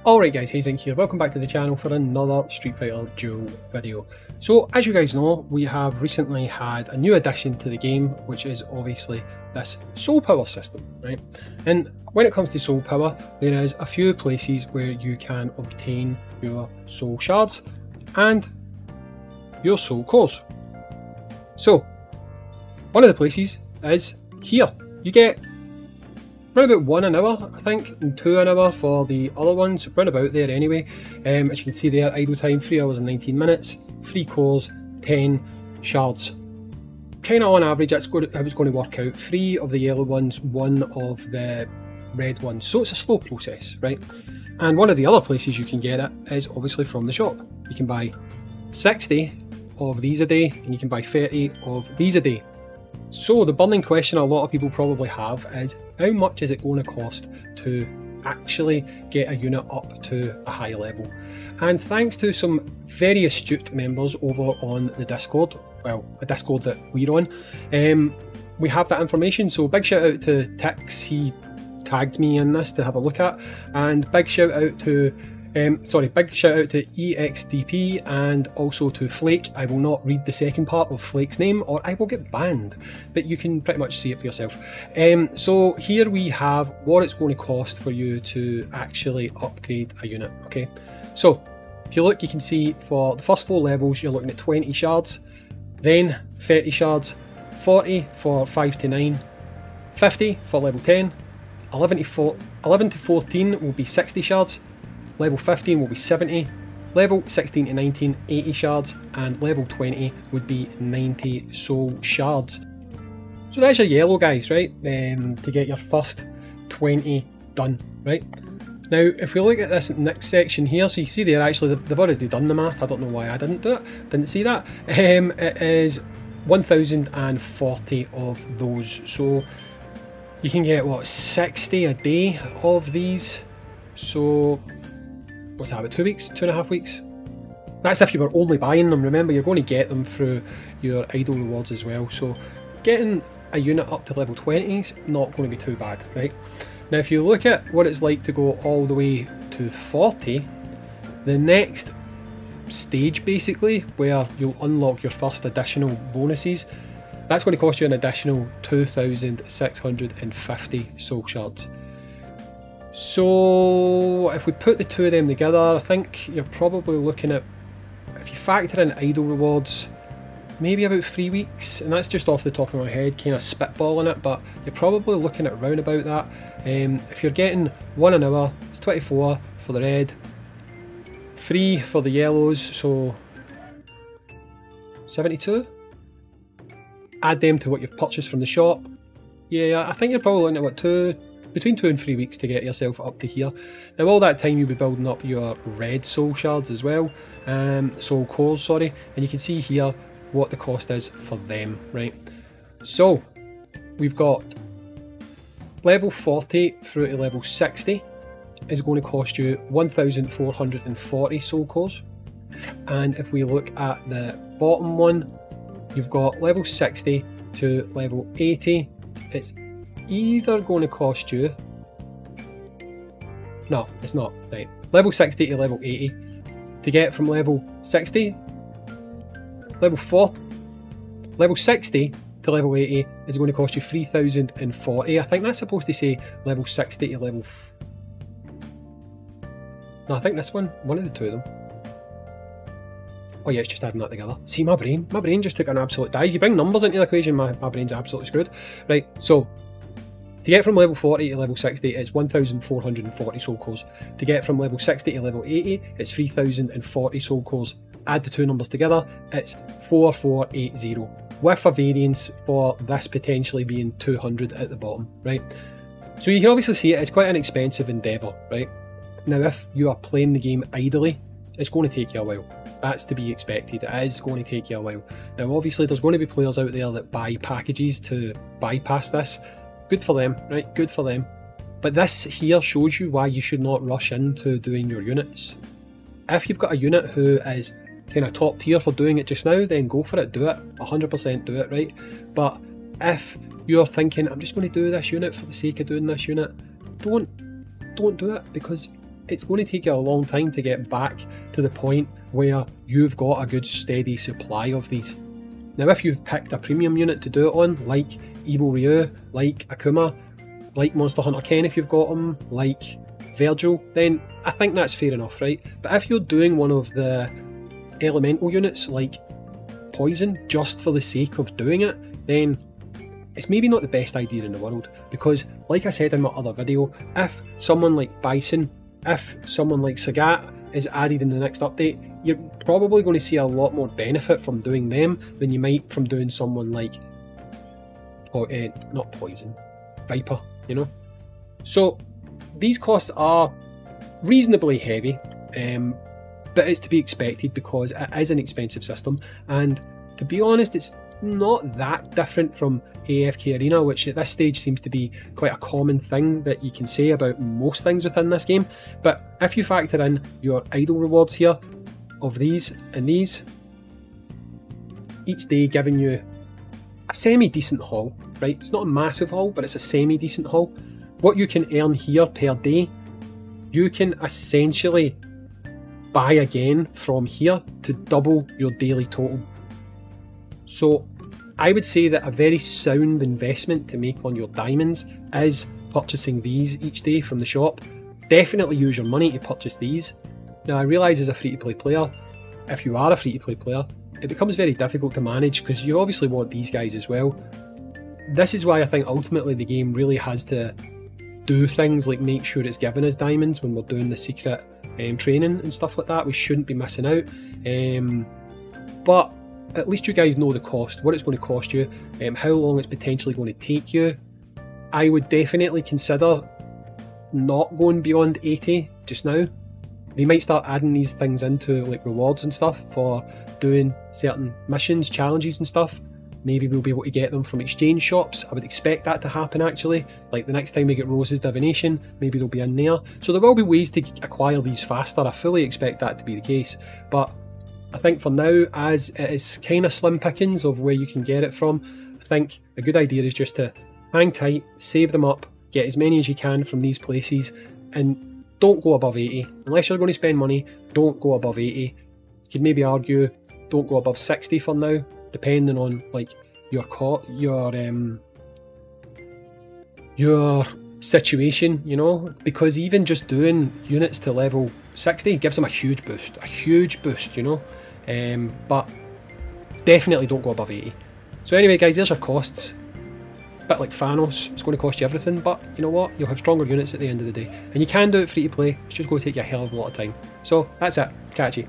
Alright guys, Hayzink here, welcome back to the channel for another Street Fighter Duel video. So as you guys know, we have recently had a new addition to the game, which is obviously this soul power system, right? And when it comes to soul power, there is a few places where you can obtain your soul shards and your soul cores. So one of the places is here. You get around about 1 an hour, I think, and 2 an hour for the other ones, round about there anyway. As you can see there, idle time 3 hours and 19 minutes, 3 cores, 10 shards. Kind of on average, that's how it's going to work out. 3 of the yellow ones, 1 of the red ones. So it's a slow process, right? And one of the other places you can get it is obviously from the shop. You can buy 60 of these a day, and you can buy 30 of these a day. So the burning question a lot of people probably have is, how much is it going to cost to actually get a unit up to a high level? And thanks to some very astute members over on the Discord, well, a Discord that we're on, we have that information. So big shout out to Tix, he tagged me in this to have a look at, and big shout out to EXDP and also to Flake. I will not read the second part of Flake's name or I will get banned, but you can pretty much see it for yourself. So here we have what it's going to cost for you to actually upgrade a unit, okay? So if you look, you can see for the first 4 levels you're looking at 20 shards, then 30 shards, 40 for 5 to 9, 50 for level 10, 11 to 14 will be 60 shards, level 15 will be 70, level 16 to 19 80 shards, and level 20 would be 90 soul shards. So that's your yellow guys, right? To get your first 20 done, right? Now if we look at this next section here, so you see there actually they've already done the math, I don't know why I didn't do it, didn't see that. It is 1040 of those, so you can get what, 60 a day of these. So what's that, about 2 weeks, 2.5 weeks? That's if you were only buying them. Remember, you're going to get them through your idle rewards as well. So getting a unit up to level 20 is not going to be too bad, right? Now if you look at what it's like to go all the way to 40, the next stage basically, where you'll unlock your first additional bonuses, that's going to cost you an additional 2,650 soul shards. So if we put the two of them together, I think you're probably looking at, if you factor in idle rewards, maybe about 3 weeks, and that's just off the top of my head, kind of spitballing it, but you're probably looking at around about that. If you're getting 1 an hour, it's 24 for the red, 3 for the yellows, so 72. Add them to what you've purchased from the shop. Yeah, I think you're probably looking at what, between 2 and 3 weeks to get yourself up to here. Now all that time you'll be building up your red soul shards as well, soul cores, sorry, and you can see here what the cost is for them, right? So we've got level 40 through to level 60 is going to cost you 1,440 soul cores, and if we look at the bottom one, you've got level 60 to level 80, it's either going to cost you, no it's not, right, level 60 to level 80, to get from level 60, level 60 to level 80 is going to cost you 3,040. I think that's supposed to say level 60 to level no, I think this one of the two of them. Oh yeah, it's just adding that together. See, my brain just took an absolute dive. You bring numbers into the equation, my brain's absolutely screwed. Right, so to get from level 40 to level 60 it's 1,440 soul cores. To get from level 60 to level 80 it's 3,040 soul cores. Add the two numbers together, it's 4,480, with a variance for this potentially being 200 at the bottom, right? So you can obviously see it's quite an expensive endeavour, right? Now if you are playing the game idly, it's going to take you a while. That's to be expected. It is going to take you a while. Now obviously there's going to be players out there that buy packages to bypass this. Good for them, right? Good for them. But this here shows you why you should not rush into doing your units. If you've got a unit who is kind of top tier for doing it just now, then go for it, do it, 100% do it, right? But if you're thinking, I'm just going to do this unit for the sake of doing this unit, don't do it, because it's going to take you a long time to get back to the point where you've got a good steady supply of these. Now if you've picked a premium unit to do it on, like Evil Ryu, like Akuma, like Monster Hunter Ken if you've got him, like Virgil, then I think that's fair enough, right? But if you're doing one of the elemental units like Poison just for the sake of doing it, then it's maybe not the best idea in the world, because like I said in my other video, if someone like Bison, if someone like Sagat is added in the next update, you're probably going to see a lot more benefit from doing them than you might from doing someone like, not Poison, Viper, you know? So these costs are reasonably heavy, but it's to be expected because it is an expensive system, and to be honest, it's not that different from AFK Arena, which at this stage seems to be quite a common thing that you can say about most things within this game. But if you factor in your idle rewards here of these and these, each day giving you a semi-decent haul, right? It's not a massive haul, but it's a semi-decent haul. What you can earn here per day, you can essentially buy again from here to double your daily total. So I would say that a very sound investment to make on your diamonds is purchasing these each day from the shop. Definitely use your money to purchase these. Now I realise as a free-to-play player, if you are a free-to-play player, it becomes very difficult to manage because you obviously want these guys as well. This is why I think ultimately the game really has to do things like make sure it's giving us diamonds when we're doing the secret training and stuff like that. We shouldn't be missing out. But at least you guys know the cost, what it's going to cost you, how long it's potentially going to take you. I would definitely consider not going beyond 80 just now. They might start adding these things into like rewards and stuff for doing certain missions, challenges and stuff. Maybe we'll be able to get them from exchange shops. I would expect that to happen actually. Like the next time we get Rose's Divination, maybe they'll be in there. So there will be ways to acquire these faster. I fully expect that to be the case. But I think for now, as it is kind of slim pickings of where you can get it from, I think a good idea is just to hang tight, save them up, get as many as you can from these places, and don't go above 80. Unless you're going to spend money, don't go above 80. You could maybe argue, don't go above 60 for now, depending on like your situation, you know, because even just doing units to level 60 gives them a huge boost, you know. But definitely don't go above 80. So anyway guys, there's your costs. A bit like Thanos, it's going to cost you everything, but you know what, you'll have stronger units at the end of the day, and you can do it free to play. It's just going to take you a hell of a lot of time. So that's it, catch you.